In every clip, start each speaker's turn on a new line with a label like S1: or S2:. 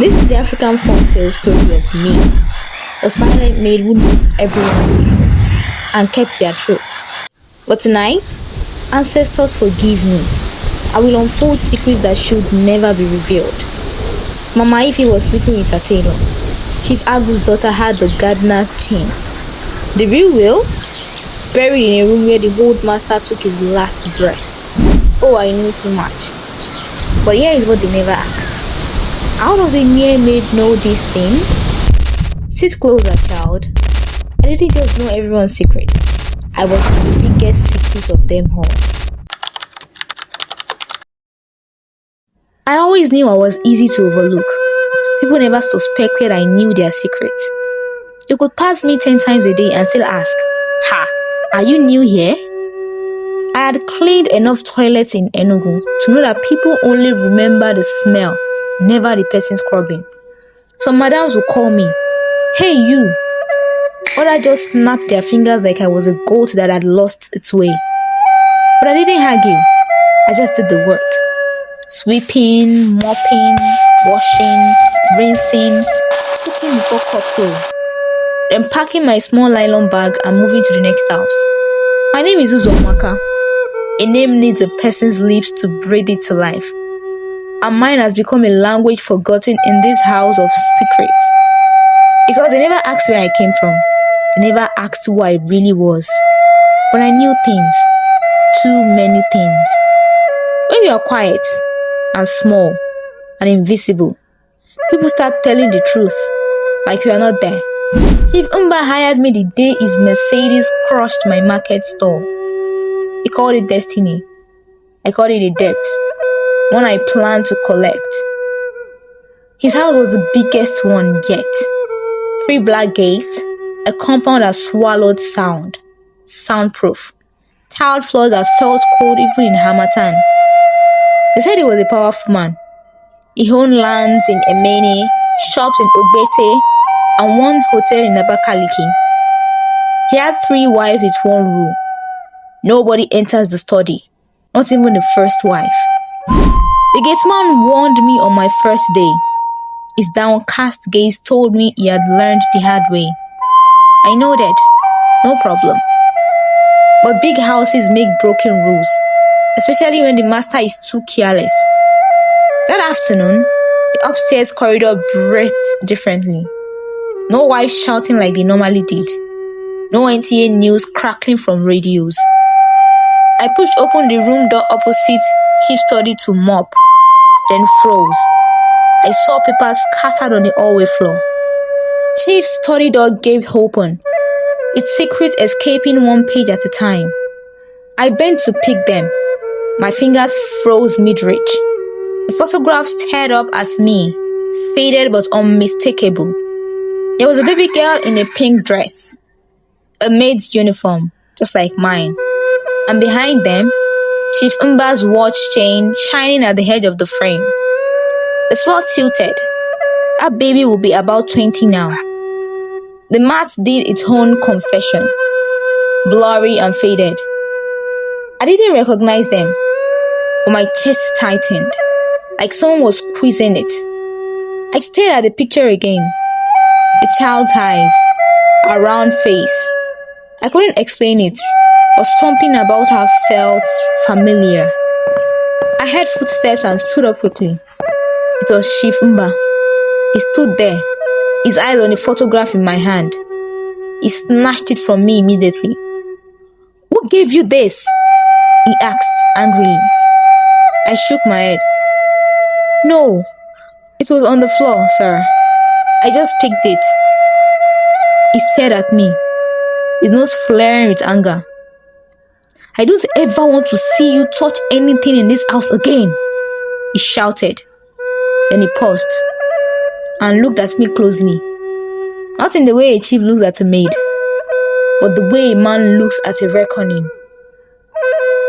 S1: This is the African folktale story of Maid, a silent maid who knows everyone's secrets and kept their truths. But tonight, ancestors forgive me. I will unfold secrets that should never be revealed. Mama Ife was sleeping with her tailor. Chief Agu's daughter had the gardener's chain. The real will? Buried in a room where the old master took his last breath. Oh, I knew too much. But here is what they never asked. How does a mere maid know these things? Sit closer, child. I didn't just know everyone's secret. I was the biggest secret of them all. I always knew I was easy to overlook. People never suspected I knew their secrets. You could pass me 10 times a day and still ask, "Ha, are you new here?" I had cleaned enough toilets in Enugu to know that people only remember the smell, never the person scrubbing. Some madams would call me, "Hey you!" Others just snapped their fingers like I was a goat that had lost its way. But I didn't argue. I just did the work. Sweeping, mopping, washing, rinsing, cooking before cocktail. Then packing my small nylon bag and moving to the next house. My name is Uzomaka. A name needs a person's lips to breathe it to life. And mine has become a language forgotten in this house of secrets. Because they never asked where I came from. They never asked who I really was. But I knew things. Too many things. When you are quiet and small and invisible, people start telling the truth like you are not there. Chief Umba hired me the day his Mercedes crushed my market stall. He called it destiny. I called it a debt, one I planned to collect. His house was the biggest one yet. 3 black gates, a compound that swallowed sound, soundproof, tiled floors that felt cold even in Hamatan. They said he was a powerful man. He owned lands in Emene, shops in Ogbete, and one hotel in Abakaliki. He had 3 wives with one rule. Nobody enters the study, not even the first wife. The gateman warned me on my first day. His downcast gaze told me he had learned the hard way. I nodded, no problem. But big houses make broken rules, especially when the master is too careless. That afternoon, the upstairs corridor breathed differently. No wives shouting like they normally did. No NTA news crackling from radios. I pushed open the room door opposite Chief's study to mop, then froze. I saw papers scattered on the hallway floor. Chief's study door gave open, its secrets escaping one page at a time. I bent to pick them. My fingers froze mid-reach. The photograph stared up at me, faded but unmistakable. There was a baby girl in a pink dress, a maid's uniform, just like mine. And behind them, Chief Umba's watch chain shining at the edge of the frame. The floor tilted. That baby will be about 20 now. The mat did its own confession, blurry and faded. I didn't recognize them, but my chest tightened, like someone was squeezing it. I stared at the picture again. The child's eyes, a round face. I couldn't explain it, but something about her felt familiar. I heard footsteps and stood up quickly. It was Chief Umba. He stood there, his eyes on the photograph in my hand. He snatched it from me immediately. "Who gave you this?" he asked angrily. I shook my head. "No, it was on the floor, sir. I just picked it." He stared at me, his nose flaring with anger. "I don't ever want to see you touch anything in this house again," he shouted. Then he paused and looked at me closely. Not in the way a chief looks at a maid, but the way a man looks at a reckoning.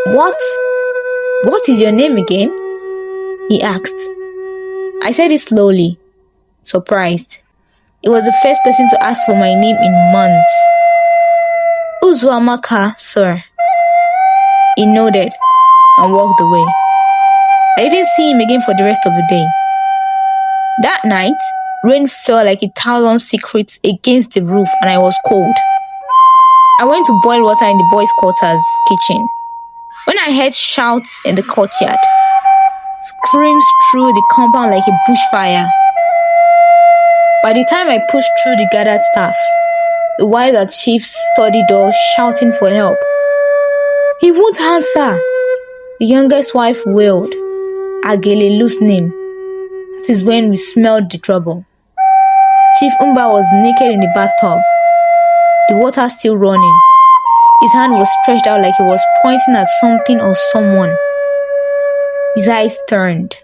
S1: What is your name again?" he asked. I said it slowly, surprised. He was the first person to ask for my name in months. "Uzuamaka, sir." He nodded and walked away. I didn't see him again for the rest of the day. That night, rain fell like 1,000 secrets against the roof and I was cold. I went to boil water in the boys' quarters kitchen. When I heard shouts in the courtyard, screams through the compound like a bushfire. By the time I pushed through the gathered staff, the wives at Chief's study door shouting for help. "He won't answer," the youngest wife wailed, Agele loosening. That is when we smelled the trouble. Chief Umba was naked in the bathtub, the water still running. His hand was stretched out like he was pointing at something or someone. His eyes turned.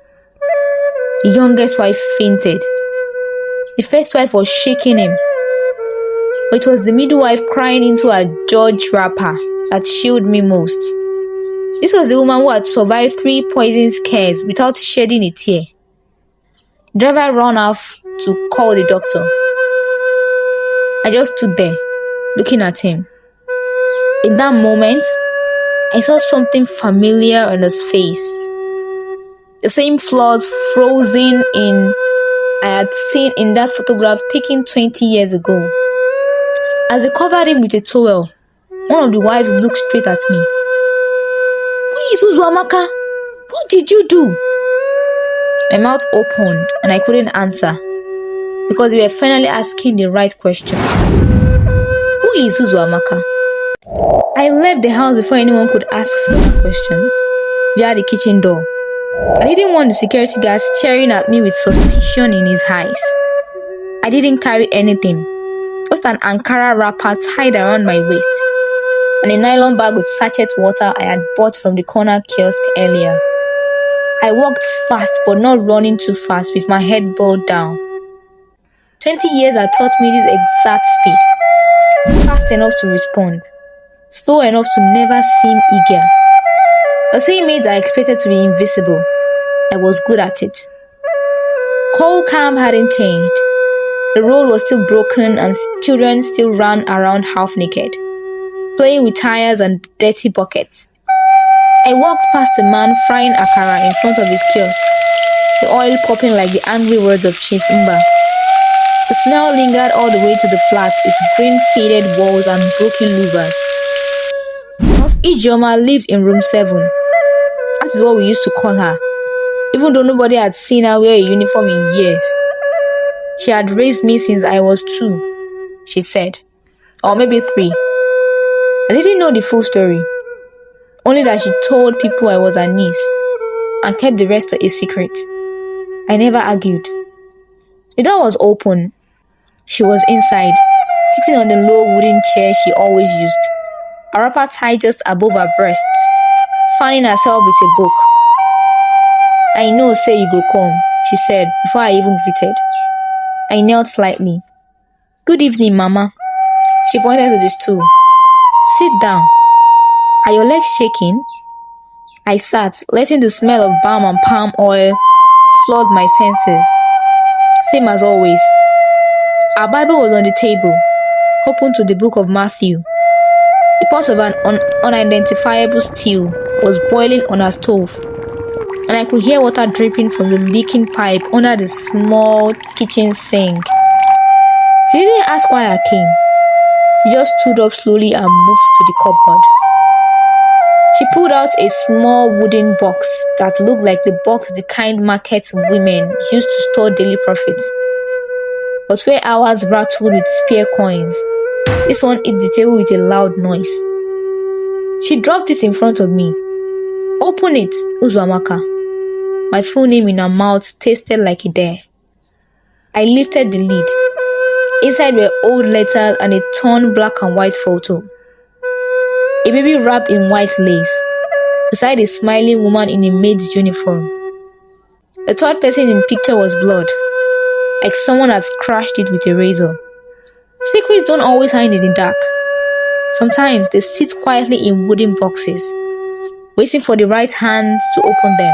S1: The youngest wife fainted. The first wife was shaking him, but it was the middle wife crying into a George wrapper that chilled me most. This was the woman who had survived 3 poison scares without shedding a tear. The driver ran off to call the doctor. I just stood there, looking at him. In that moment, I saw something familiar on his face. The same flaws frozen in I had seen in that photograph taken 20 years ago. As they covered him with a towel, one of the wives looked straight at me. "Who is Uzuamaka? What did you do?" My mouth opened and I couldn't answer because we were finally asking the right question. Who is Uzuamaka? I left the house before anyone could ask further questions via the kitchen door. I didn't want the security guard staring at me with suspicion in his eyes. I didn't carry anything, just an Ankara wrapper tied around my waist and a nylon bag with sachet water I had bought from the corner kiosk earlier. I walked fast but not running too fast with my head bowed down. 20 years had taught me this exact speed. Fast enough to respond, slow enough to never seem eager. The same maids I expected to be invisible. I was good at it. Cold calm hadn't changed. The road was still broken and children still ran around half naked, playing with tires and dirty buckets. I walked past a man frying akara in front of his kiosk, the oil popping like the angry words of Chief Umba. The smell lingered all the way to the flat with green faded walls and broken louvers. Nurse Ijeoma lived in room 7. That is what we used to call her, even though nobody had seen her wear a uniform in years. She had raised me since I was 2, she said, or maybe 3. I didn't know the full story, only that she told people I was her niece and kept the rest a secret. I never argued. The door was open. She was inside, sitting on the low wooden chair she always used, a wrapper tied just above her breasts, fanning herself with a book. "I know, say you go come," she said before I even greeted. I knelt slightly. "Good evening, Mama." She pointed to the stool. "Sit down. Are your legs shaking?" I sat, letting the smell of balm and palm oil flood my senses. Same as always. Our Bible was on the table, open to the book of Matthew. A pot of an unidentifiable stew was boiling on our stove, and I could hear water dripping from the leaking pipe under the small kitchen sink. She didn't ask why I came. She just stood up slowly and moved to the cupboard. She pulled out a small wooden box that looked like the box the kind market women used to store daily profits, but where hours rattled with spare coins. This one hit the table with a loud noise. She dropped it in front of me. "Open it, Uzuamaka." My full name in her mouth tasted like a dare. I lifted the lid. Inside were old letters and a torn black and white photo. A baby wrapped in white lace, beside a smiling woman in a maid's uniform. The third person in the picture was blood, like someone had scratched it with a razor. Secrets don't always hide in the dark. Sometimes they sit quietly in wooden boxes, waiting for the right hands to open them.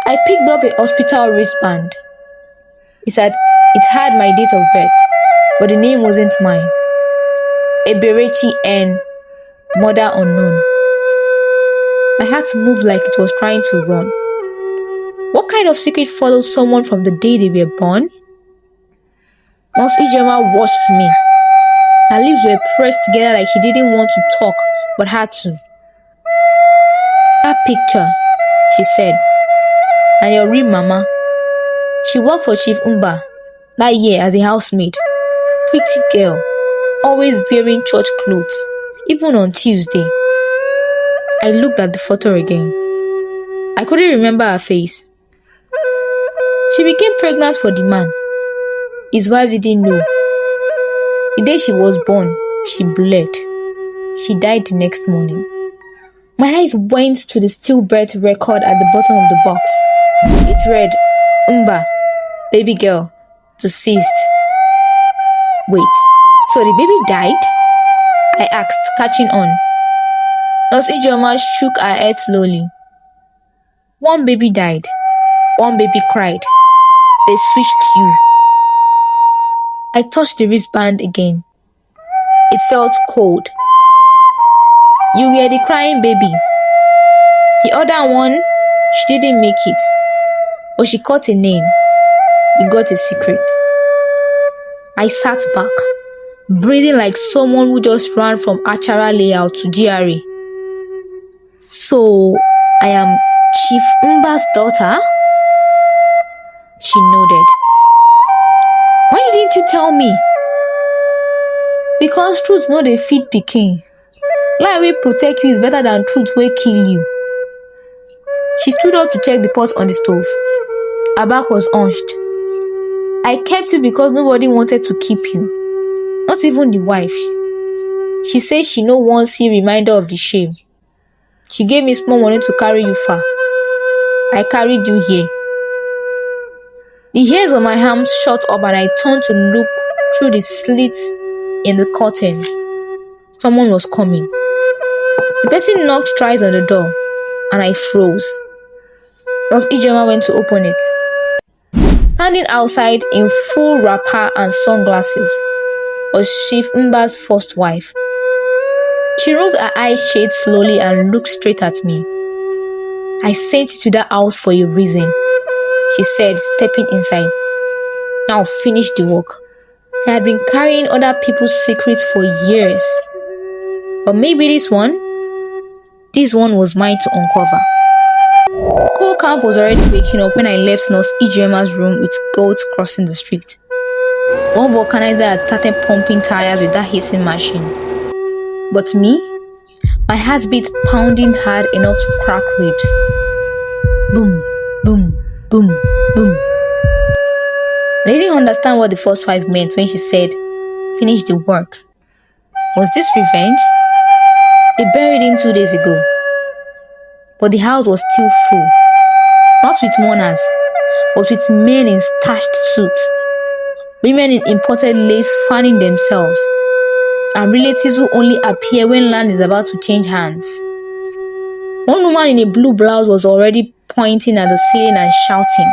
S1: I picked up a hospital wristband. It had my date of birth, but the name wasn't mine. Eberechi N, mother unknown. My heart moved like it was trying to run. What kind of secret follows someone from the day they were born? Nurse Ijoma watched me. Her lips were pressed together like she didn't want to talk, but had to. That picture, she said. "Na your real mama. She worked for Chief Umba that year as a housemaid. Pretty girl, always wearing church clothes, even on Tuesday." I looked at the photo again. I couldn't remember her face. She became pregnant for the man. His wife didn't know. The day she was born, she bled. She died the next morning. My eyes went to the stillbirth record at the bottom of the box. It read, "Umba, baby girl, deceased." Wait, so the baby died? I asked, catching on. Nurse Ijoma shook her head slowly. "One baby died. One baby cried. They switched you." I touched the wristband again. It felt cold. "You were the crying baby. The other one, she didn't make it. But she caught a name. You got a secret." I sat back, breathing like someone who just ran from Achara layout to GRA. "So, I am Chief Mba's daughter?" She nodded. "Why didn't you tell me?" "Because truth no dey feed pikin. Lie wey protect you is better than truth wey kill you." She stood up to check the pot on the stove. Her back was hunched. "I kept you because nobody wanted to keep you. Not even the wife. She says she no wan see reminder of the shame. She gave me small money to carry you far. I carried you here." The hairs on my arms shot up and I turned to look through the slits in the curtain. Someone was coming. The person knocked thrice on the door and I froze. Nurse Ijoma went to open it. Standing outside in full wrapper and sunglasses was Chief Mba's first wife. She rolled her eyes shade slowly and looked straight at me. "I sent you to that house for a reason," she said, stepping inside. "Now finish the work." I had been carrying other people's secrets for years. But maybe this one was mine to uncover. Coal Camp was already waking up when I left Nurse Ijema's room with goats crossing the street. One vulcanizer had started pumping tires with that hissing machine. But me, my heart beat pounding hard enough to crack ribs. Boom, boom, boom, boom. I didn't understand what the first wife meant when she said, "Finish the work." Was this revenge? They buried him 2 days ago. But the house was still full. Not with mourners, but with men in starched suits. Women in imported lace fanning themselves. And relatives who only appear when land is about to change hands. One woman in a blue blouse was already pointing at the ceiling and shouting,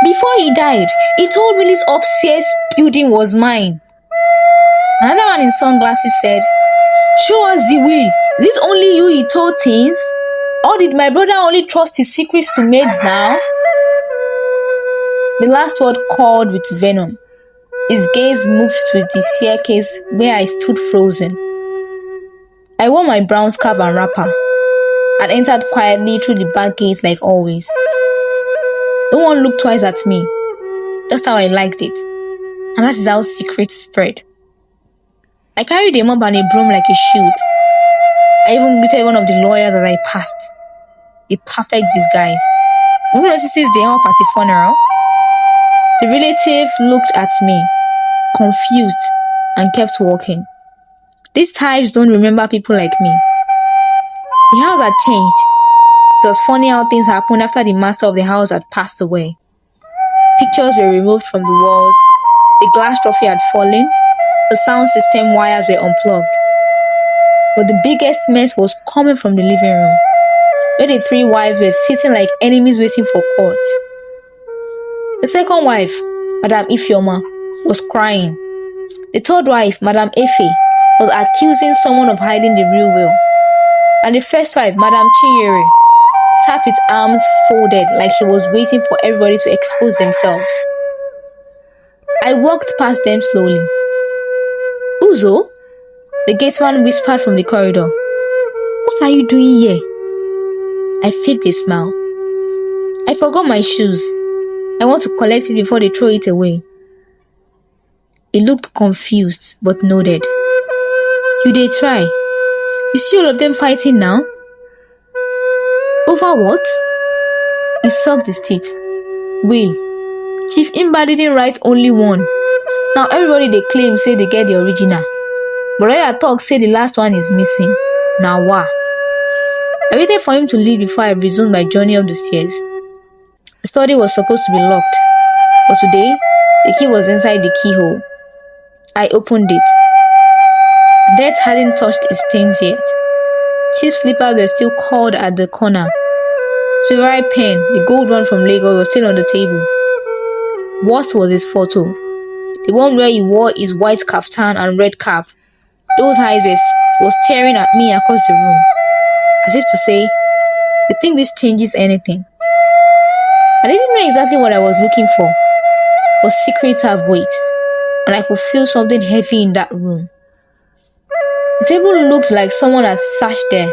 S1: "Before he died, he told me this upstairs building was mine." Another one in sunglasses said, "Show us the will. Is it only you he told things? Or did my brother only trust his secrets to maids now?" The last word called with venom. His gaze moved to the staircase where I stood frozen. I wore my brown scarf and wrapper and entered quietly through the back gate like always. No one looked twice at me, just how I liked it. And that is how secrets spread. I carried a mop and a broom like a shield. I even greeted one of the lawyers as I passed. A perfect disguise. Who notices they help at a funeral? The relative looked at me, confused, and kept walking. These types don't remember people like me. The house had changed. It was funny how things happened after the master of the house had passed away. Pictures were removed from the walls, the glass trophy had fallen, the sound system wires were unplugged. But the biggest mess was coming from the living room, where the three wives were sitting like enemies waiting for court. The second wife, Madam Ifeoma, was crying. The third wife, Madam Efe, was accusing someone of hiding the real will. And the first wife, Madam Chinyere, sat with arms folded like she was waiting for everybody to expose themselves. I walked past them slowly. Uzo, the gateman whispered from the corridor. What are you doing here? I faked a smile. I forgot my shoes. I want to collect it before they throw it away. He looked confused but nodded. You dey try. You see all of them fighting now? Over what? He sucked his teeth. Will, Chief Imba didn't write only one. Now everybody they claim say they get the original. But lawyer talk say the last one is missing. Now what? I waited for him to leave before I resumed my journey up the stairs. The study was supposed to be locked, but today the key was inside the keyhole. I opened it. Death hadn't touched his stains yet. Chief's slippers were still curled at the corner. His favorite pen, the gold one from Lagos, was still on the table. Worst was his photo, the one where he wore his white kaftan and red cap. Those eyes were staring at me across the room, as if to say, "You think this changes anything?" I didn't know exactly what I was looking for, but secrets have weight, and I could feel something heavy in that room. The table looked like someone had sat there,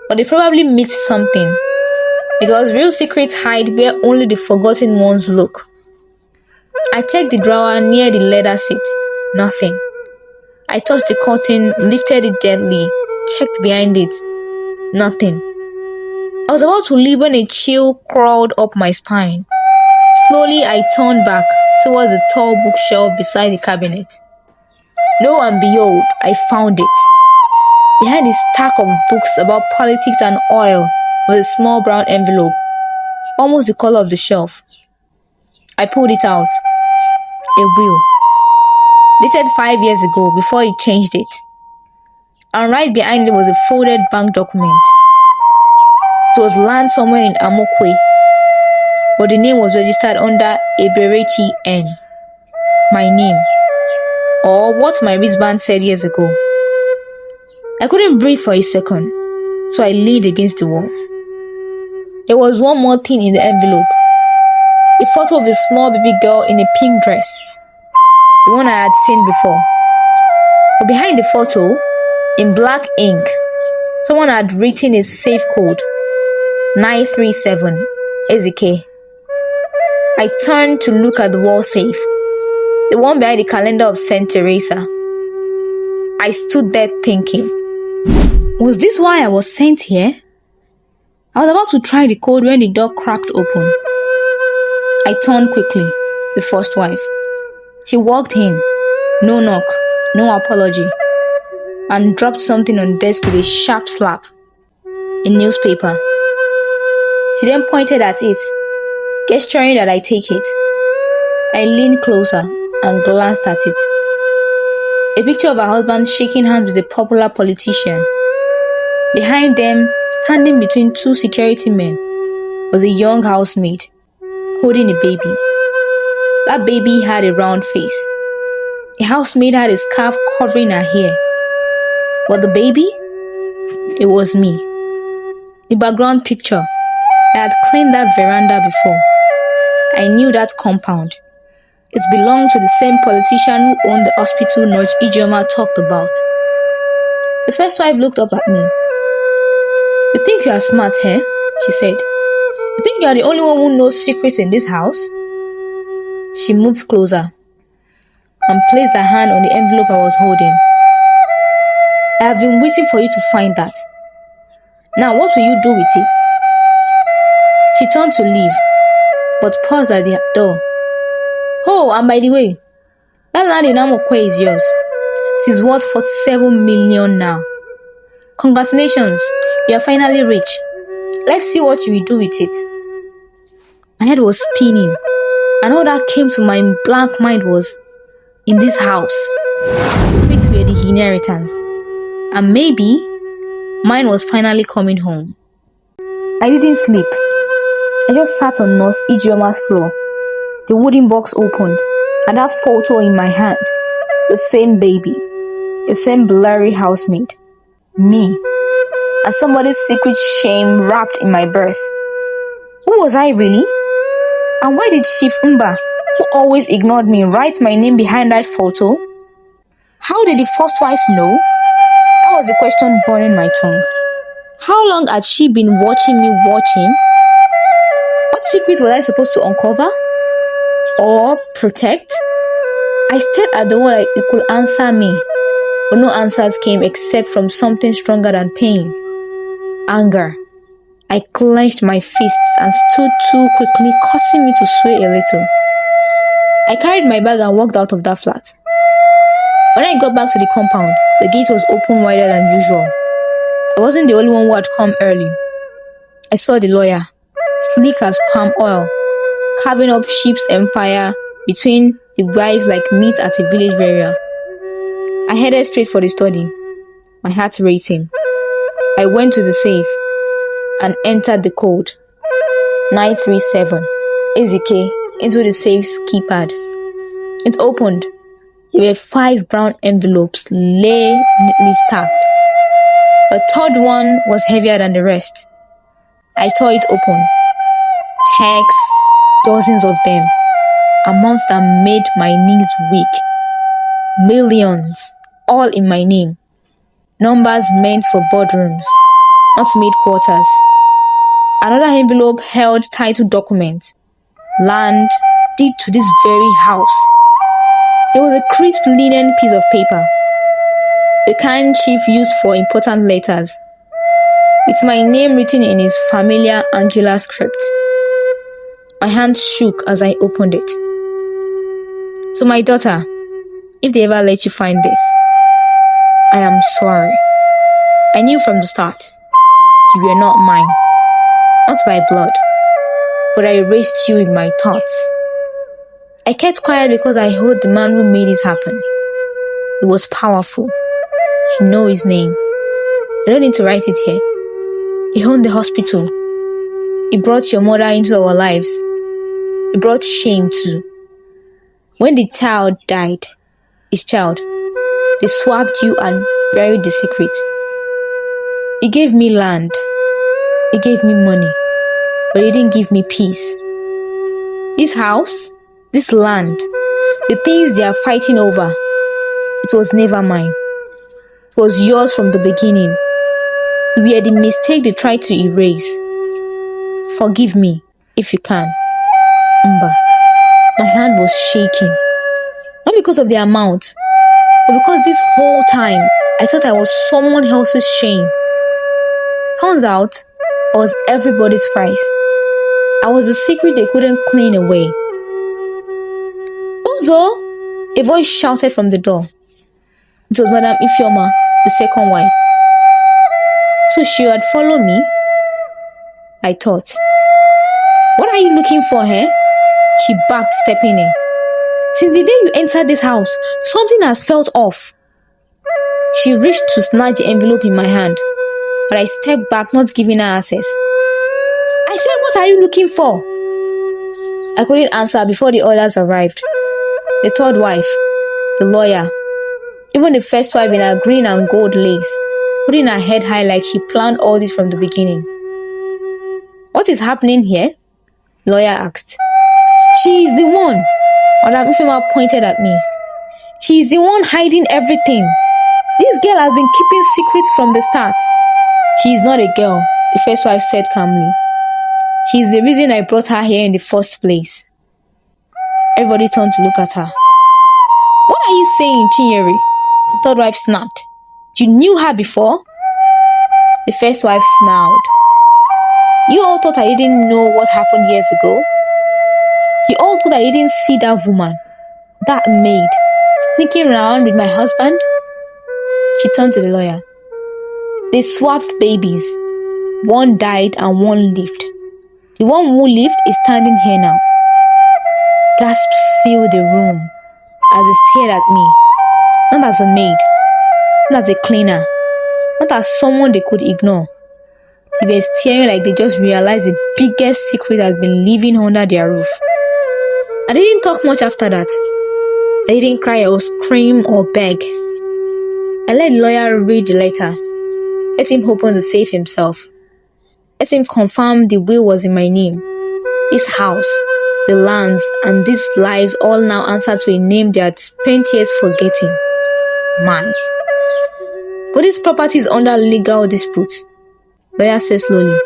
S1: but they probably missed something, because real secrets hide where only the forgotten ones look. I checked the drawer near the leather seat. Nothing. I touched the curtain, lifted it gently, checked behind it. Nothing. I was about to leave when a chill crawled up my spine. Slowly, I turned back towards the tall bookshelf beside the cabinet. Lo and behold, I found it. Behind a stack of books about politics and oil was a small brown envelope, almost the color of the shelf. I pulled it out. A will. Dated 5 years ago before he changed it. And right behind it was a folded bank document. It was land somewhere in Amokwe, but the name was registered under Eberechi N. My name. Or what my wristband said years ago. I couldn't breathe for a second, so I leaned against the wall. There was one more thing in the envelope. A photo of a small baby girl in a pink dress. The one I had seen before. But behind the photo, in black ink, someone had written a safe code. 937 Ezike. I turned to look at the wall safe. The one behind the calendar of Saint Teresa. I stood there thinking, was this why I was sent here? I was about to try the code when the door cracked open. I turned quickly, the first wife. She walked in, no knock, no apology, and dropped something on the desk with a sharp slap. A newspaper. She then pointed at it, gesturing that I take it. I leaned closer and glanced at it. A picture of her husband shaking hands with a popular politician. Behind them, standing between two security men, was a young housemaid, holding a baby. That baby had a round face. The housemaid had a scarf covering her hair. But the baby? It was me. The background picture. I had cleaned that veranda before. I knew that compound. It belonged to the same politician who owned the hospital Noj Ijeoma talked about. The first wife looked up at me. You think you are smart, eh? She said. You think you are the only one who knows secrets in this house? She moved closer and placed her hand on the envelope I was holding. I have been waiting for you to find that. Now, what will you do with it? She turned to leave, but paused at the door. Oh, and by the way, that land in Amokwe is yours. It is worth 47 million now. Congratulations, you are finally rich. Let's see what you will do with it. My head was spinning, and all that came to my blank mind was, in this house, secrets were the inheritance, and maybe mine was finally coming home. I didn't sleep. I just sat on Nurse Ijeoma's floor. The wooden box opened, and that photo in my hand. The same baby. The same blurry housemaid. Me. and somebody's secret shame wrapped in my birth. Who was I really? And why did Chief Mba, who always ignored me, write my name behind that photo? How did the first wife know? That was the question burning my tongue. How long had she been watching me watching? What secret was I supposed to uncover? Or protect? I stared at the wall like it could answer me, but no answers came except from something stronger than pain. Anger. I clenched my fists and stood too quickly, causing me to sway a little. I carried my bag and walked out of that flat. When I got back to the compound, the gate was open wider than usual. I wasn't the only one who had come early. I saw the lawyer, sleek as palm oil, carving up sheep's empire between the wives like meat at a village burial. I headed straight for the study, my heart racing. I went to the safe and entered the code 937 AZK into the safe's keypad. It opened. There were 5 brown envelopes lay neatly stacked. The third one was heavier than the rest. I tore it open. Checks, dozens of them, amounts that made my knees weak. Millions, all in my name. Numbers meant for boardrooms, not maid quarters. Another envelope held title documents. Land, deed to this very house. There was a crisp linen piece of paper, the kind Chief used for important letters, with my name written in his familiar angular script. My hand shook as I opened it. To my daughter, if they ever let you find this, I am sorry. I knew from the start, you were not mine, not by blood, but I erased you in my thoughts. I kept quiet because I heard the man who made it happen. He was powerful. You know his name. I don't need to write it here. He owned the hospital. He brought your mother into our lives. He brought shame too. When the child died, his child, they swapped you and buried the secret. He gave me land. He gave me money. But he didn't give me peace. This house, this land, the things they are fighting over, it was never mine. It was yours from the beginning. You were the mistake they tried to erase. Forgive me, if you can. Mba. My hand was shaking. Not because of the amount, but because this whole time, I thought I was someone else's shame. Turns out, I was everybody's price. I was the secret they couldn't clean away. Ozo! A voice shouted from the door. It was Madame Ifeoma, the second wife. So she had followed me? I thought. What are you looking for, eh? She barked, stepping in. Since the day you entered this house, something has felt off. She reached to snatch the envelope in my hand, but I stepped back, not giving her access. I said, what are you looking for? I couldn't answer before the others arrived. The third wife, the lawyer, even the first wife in her green and gold lace, putting her head high like she planned all this from the beginning. What is happening here? The lawyer asked. She is the one. Madame Ifeoma pointed at me. She is the one hiding everything. This girl has been keeping secrets from the start. She is not a girl, the first wife said calmly. She is the reason I brought her here in the first place. Everybody turned to look at her. What are you saying, Chinyere? The third wife snapped. You knew her before? The first wife smiled. You all thought I didn't know what happened years ago? You all thought I didn't see that woman, that maid, sneaking around with my husband? She turned to the lawyer. They swapped babies. One died and one lived. The one who lived is standing here now. Gasps filled the room as they stared at me, not as a maid, not as a cleaner, not as someone they could ignore. They were staring like they just realized the biggest secret has been living under their roof. I didn't talk much after that. I didn't cry or scream or beg. I let the lawyer read the letter. Let him open to save himself. Let him confirm the will was in my name. This house, the lands, and these lives all now answer to a name they had spent years forgetting. Mine. But this property is under legal dispute. Lawyer said slowly.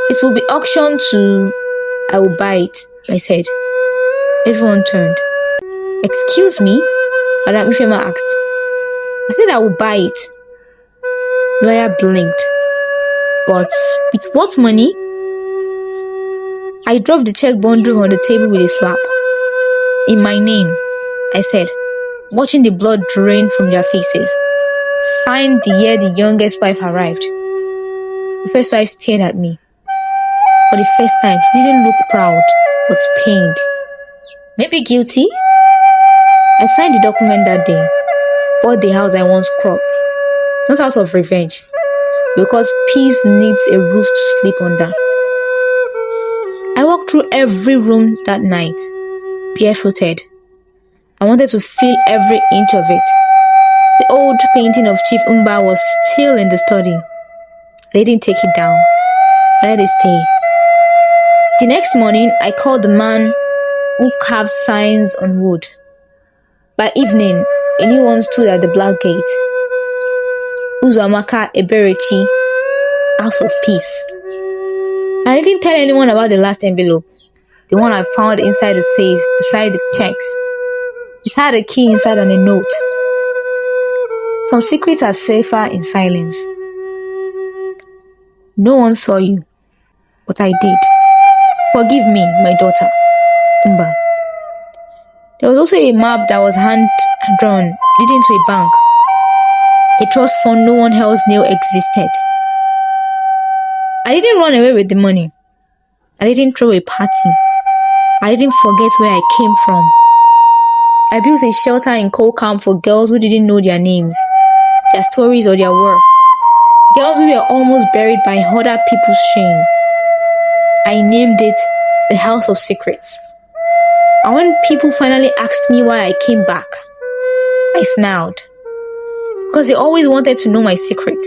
S1: It will be auctioned to... I will buy it, I said. Everyone turned. Excuse me? Madam Ifema asked. I said I will buy it. Lawyer blinked. But with what money? I dropped the check bundle on the table with a slap. In my name, I said, watching the blood drain from their faces. Signed the year the youngest wife arrived. The first wife stared at me. For the first time, she didn't look proud, but pained. Maybe guilty? I signed the document that day. Bought the house I once cropped. Not out of revenge, because peace needs a roof to sleep under. I walked through every room that night, barefooted. I wanted to feel every inch of it. The old painting of Chief Umba was still in the study. I didn't take it down. I let it stay. The next morning, I called the man who carved signs on wood. By evening, a new one stood at the black gate. Uzamaka Eberechi, House of Peace. I didn't tell anyone about the last envelope, the one I found inside the safe beside the checks. It had a key inside and a note. Some secrets are safer in silence. No one saw you, but I did. Forgive me, my daughter, Umba. There was also a map that was hand-drawn leading to a bank. A trust fund no one else knew existed. I didn't run away with the money. I didn't throw a party. I didn't forget where I came from. I built a shelter in coal camp for girls who didn't know their names, their stories, or their worth. Girls who were almost buried by other people's shame. I named it the House of Secrets. And when people finally asked me why I came back, I smiled. Because they always wanted to know my secret.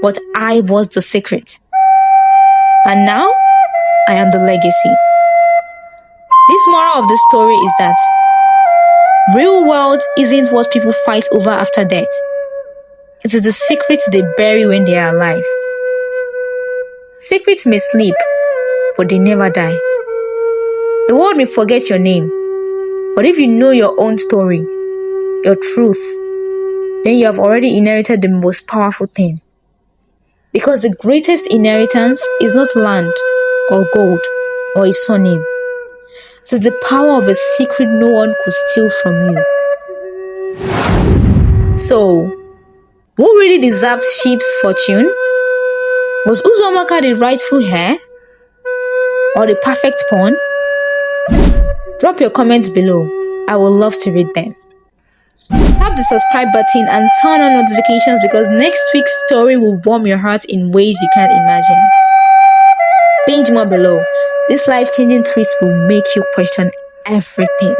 S1: But I was the secret. And now, I am the legacy. This moral of the story is that real wealth isn't what people fight over after death. It is the secrets they bury when they are alive. Secrets may sleep, but they never die. The world may forget your name, but if you know your own story, your truth, then you have already inherited the most powerful thing. Because the greatest inheritance is not land or gold or a surname. It is the power of a secret no one could steal from you. So, who really deserved sheep's fortune? Was Uzomaka the rightful heir? Or the perfect pawn? Drop your comments below. I would love to read them. Tap the subscribe button and turn on notifications because next week's story will warm your heart in ways you can't imagine. Binge more below. This life-changing twist will make you question everything.